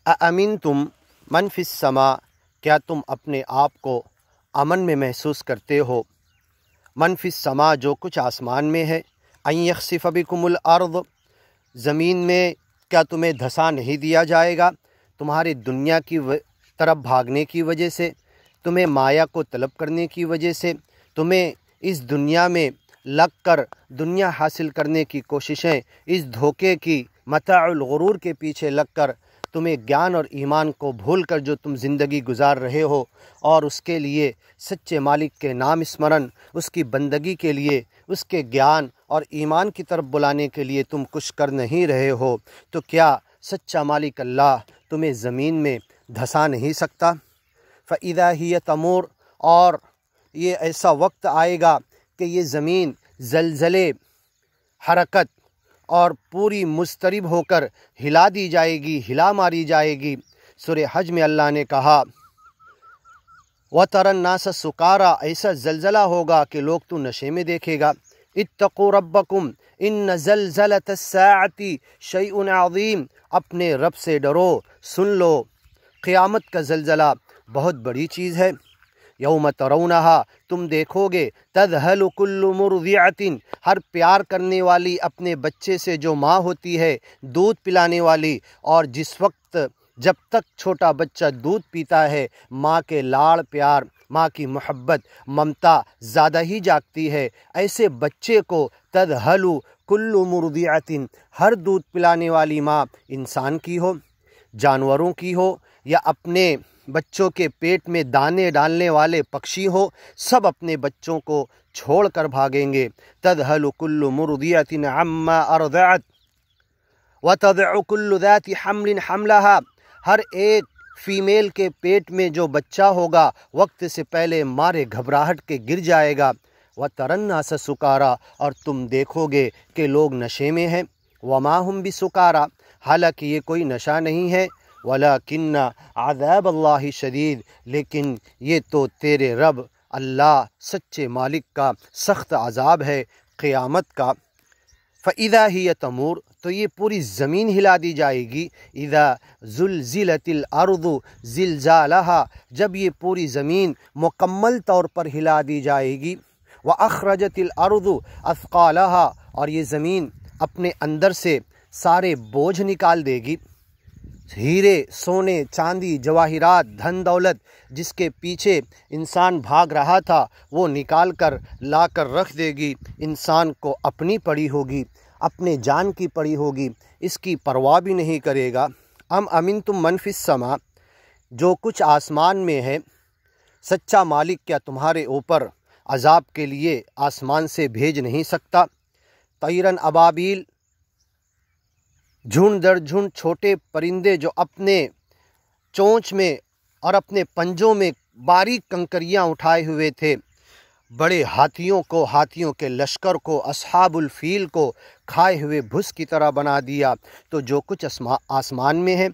اَأَمِنْتُمْ مَنْ فِي السَّمَاءِ، کیا تم اپنے آپ کو امن میں محسوس کرتے ہو؟ من فی السماء، جو کچھ آسمان میں ہے، ان یخسف بکم الارض، زمین میں کیا تمہیں دھسا نہیں دیا جائے گا تمہاری دنیا کی طرف بھاگنے کی وجہ سے، تمہیں مایا کو طلب کرنے کی وجہ سے، تمہیں اس دنیا میں لگ کر دنیا حاصل کرنے کی کوششیں، اس دھوکے کی متاع الغرور کے پیچھے لگ کر تمہیں گیان اور ایمان کو بھول کر جو تم زندگی گزار رہے ہو، اور اس کے لیے سچے مالک کے نام اسمرن، اس کی بندگی کے لیے، اس کے گیان اور ایمان کی طرف بلانے کے لیے تم کچھ کر نہیں رہے ہو، تو کیا سچا مالک اللہ تمہیں زمین میں دھسا نہیں سکتا؟ فَإِذَا هِيَ تَمُورُ، اور یہ ایسا وقت آئے گا کہ یہ زمین زلزلے، حرکت اور پوری مضطرب ہو کر ہلا دی جائے گی، ہلا ماری جائے گی۔ سورہ حج میں اللہ نے کہا وَتَرَى النَّاسَ سُكَارَىٰ، ایسا زلزلہ ہوگا کہ لوگ تو نشے میں دیکھے گا۔ اتقوا ربکم ان زلزلۃ الساعۃ شیء عظیم، اپنے رب سے ڈرو، سن لو قیامت کا زلزلہ بہت بڑی چیز ہے۔ یوم ترونہا، تم دیکھو گے، تذہل کل مرضعۃ، ہر پیار کرنے والی اپنے بچے سے جو ماں ہوتی ہے، دودھ پلانے والی، اور جس وقت جب تک چھوٹا بچہ دودھ پیتا ہے ماں کے لاڑ پیار، ماں کی محبت ممتا زیادہ ہی جاگتی ہے، ایسے بچے کو تذہل کل مرضعۃ، ہر دودھ پلانے والی ماں انسان کی ہو، جانوروں کی ہو، یا اپنے بچوں کے پیٹ میں دانے ڈالنے والے پکشی ہو، سب اپنے بچوں کو چھوڑ کر بھاگیں گے۔ تذہل کل مرضعۃ عما ارضعت وتضع کل ذات حمل حملها، ہر ایک فیمیل کے پیٹ میں جو بچہ ہوگا وقت سے پہلے مارے گھبراہٹ کے گر جائے گا۔ وَتَرَى النَّاسَ سُكَارَىٰ، اور تم دیکھو گے کہ لوگ نشے میں ہیں۔ وَمَا هُمْ بِسُكَارَىٰ، حالانکہ یہ کوئی نشہ نہیں ہے۔ وَلَكِنَّ عَذَابَ اللَّهِ شَدِيدٌ، لیکن یہ تو تیرے رب اللہ سچے مالک کا سخت عذاب ہے قیامت کا۔ فَإِذَا هِيَ تَمُورُ، تو یہ پوری زمین ہلا دی جائے گی۔ اذا زلزلت الارض زلزالها، جب یہ پوری زمین مکمل طور پر ہلا دی جائے گی۔ واخرجت الارض اثقالها، اور یہ زمین اپنے اندر سے سارے بوجھ نکال دے گی، ہیرے، سونے، چاندی، جواہرات، دھن دولت جس کے پیچھے انسان بھاگ رہا تھا وہ نکال کر لا کر رکھ دے گی۔ انسان کو اپنی پڑی ہوگی، اپنے جان کی پڑی ہوگی، اس کی پرواہ بھی نہیں کرے گا۔ ام امنتم من فی السماء، جو کچھ آسمان میں ہے، سچا مالک کیا تمہارے اوپر عذاب کے لیے آسمان سے بھیج نہیں سکتا؟ طیرن ابابیل، جھنڈ در جھنڈ چھوٹے پرندے جو اپنے چونچ میں اور اپنے پنجوں میں باریک کنکریاں اٹھائے ہوئے تھے، بڑے ہاتھیوں کو، ہاتھیوں کے لشکر کو، اصحاب الفیل کو کھائے ہوئے بھس کی طرح بنا دیا۔ تو جو کچھ آسمان میں ہے،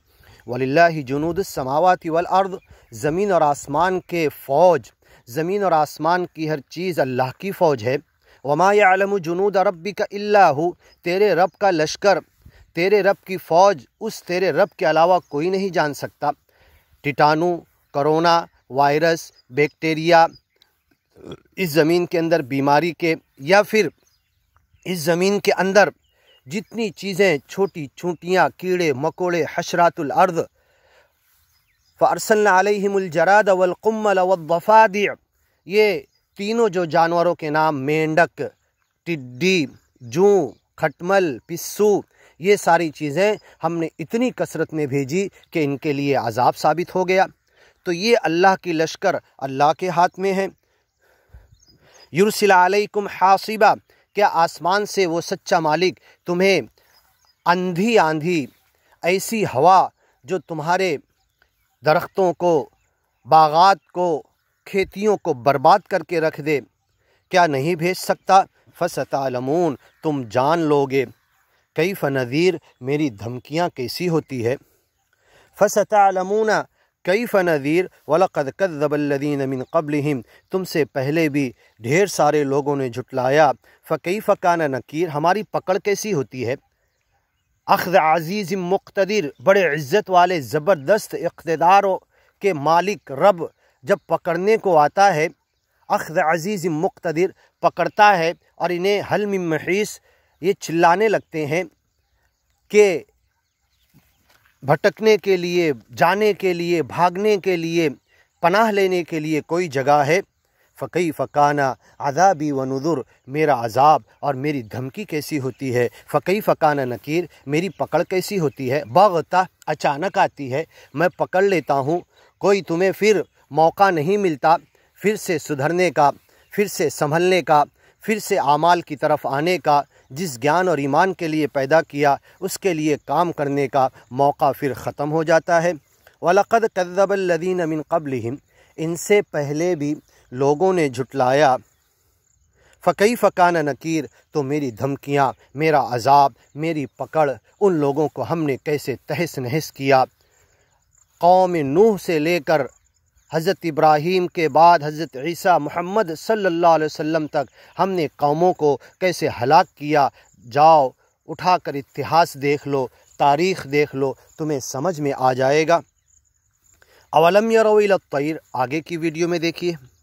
وَلِلَّهِ جُنُودُ السَّمَاوَاتِ وَالْأَرْضِ، زمین اور آسمان کے فوج، زمین اور آسمان کی ہر چیز اللہ کی فوج ہے۔ وَمَا يَعْلَمُ جُنُودَ رَبِّكَ إِلَّا هُوَ، تیرے رب کا لشکر، تیرے رب کی فوج اس تیرے رب کے علاوہ کوئی نہیں جان سکتا۔ ٹیٹانو، کرونا وائرس، بیکٹیریا، اس زمین کے اندر بیماری کے، یا پھر اس زمین کے اندر جتنی چیزیں چھوٹی چھوٹیاں، کیڑے مکوڑے، حشرات الارض، فَأَرْسَلْنَا عَلَيْهِمُ الْجَرَادَ وَالْقُمَّلَ وَالضَّفَادِعَ، یہ تینوں جو جانوروں کے نام، مینڈک، ٹڈی، جوں، کھٹمل، پسو، یہ ساری چیزیں ہم نے اتنی کثرت میں بھیجی کہ ان کے لیے عذاب ثابت ہو گیا۔ تو یہ اللہ کی لشکر اللہ کے ہاتھ میں ہے۔ یرسل علیکم حاصبا، کیا آسمان سے وہ سچا مالک تمہیں آندھی ایسی ہوا جو تمہارے درختوں کو، باغات کو، کھیتیوں کو برباد کر کے رکھ دے، کیا نہیں بھیج سکتا؟ فَسَتَعْلَمُونَ، تم جان لوگے، کیف نذیر، میری دھمکیاں کیسی ہوتی ہے۔ فَسَتَعْلَمُونَ کیف نذیر وَلَقَدْ كَذَّبَ الَّذِينَ مِن قَبْلِهِمْ، تم سے پہلے بھی ڈھیر سارے لوگوں نے جھٹلایا۔ فَكَيْفَ كَانَ نَكِيرٌ، ہماری پکڑ کیسی ہوتی ہے۔ اخذ عزیز مقتدر، بڑے عزت والے زبردست اقتداروں کے مالک رب جب پکڑنے کو آتا ہے، اخذ عزیز مقتدر پکڑتا ہے اور انہیں حل من محیص یہ چلانے لگتے ہیں کہ بھٹکنے کے لیے، جانے کے لیے، بھاگنے کے لیے، پناہ لینے کے لیے کوئی جگہ ہے۔ فَكَيْفَ كَانَ عَذَابِي وَنُذُرْ، میرا عذاب اور میری دھمکی کیسی ہوتی ہے۔ فَكَيْفَ كَانَ نَكِيرٌ، میری پکڑ کیسی ہوتی ہے۔ بغتہ، اچانک آتی ہے، میں پکڑ لیتا ہوں، کوئی تمہیں پھر موقع نہیں ملتا پھر سے سدھرنے کا، پھر سے سنبھلنے کا، پھر سے اعمال کی طرف آنے کا، جس گیان اور ایمان کے لیے پیدا کیا اس کے لیے کام کرنے کا موقع پھر ختم ہو جاتا ہے۔ وَلَقَدْ كَذَّبَ الَّذِينَ مِن قَبْلِهِمْ، ان سے پہلے بھی لوگوں نے جھٹلایا۔ فَكَيْفَ كَانَ نَكِيرٌ، تو میری دھمکیاں، میرا عذاب، میری پکڑ، ان لوگوں کو ہم نے کیسے تہس نہس کیا۔ قوم نوح سے لے کر حضرت ابراہیم کے بعد حضرت عیسیٰ محمد صلی اللہ علیہ وسلم تک ہم نے قوموں کو کیسے ہلاک کیا۔ جاؤ اٹھا کر اتہاس دیکھ لو، تاریخ دیکھ لو، تمہیں سمجھ میں آ جائے گا۔ اولم یروا الی الطیر، آگے کی ویڈیو میں دیکھیے۔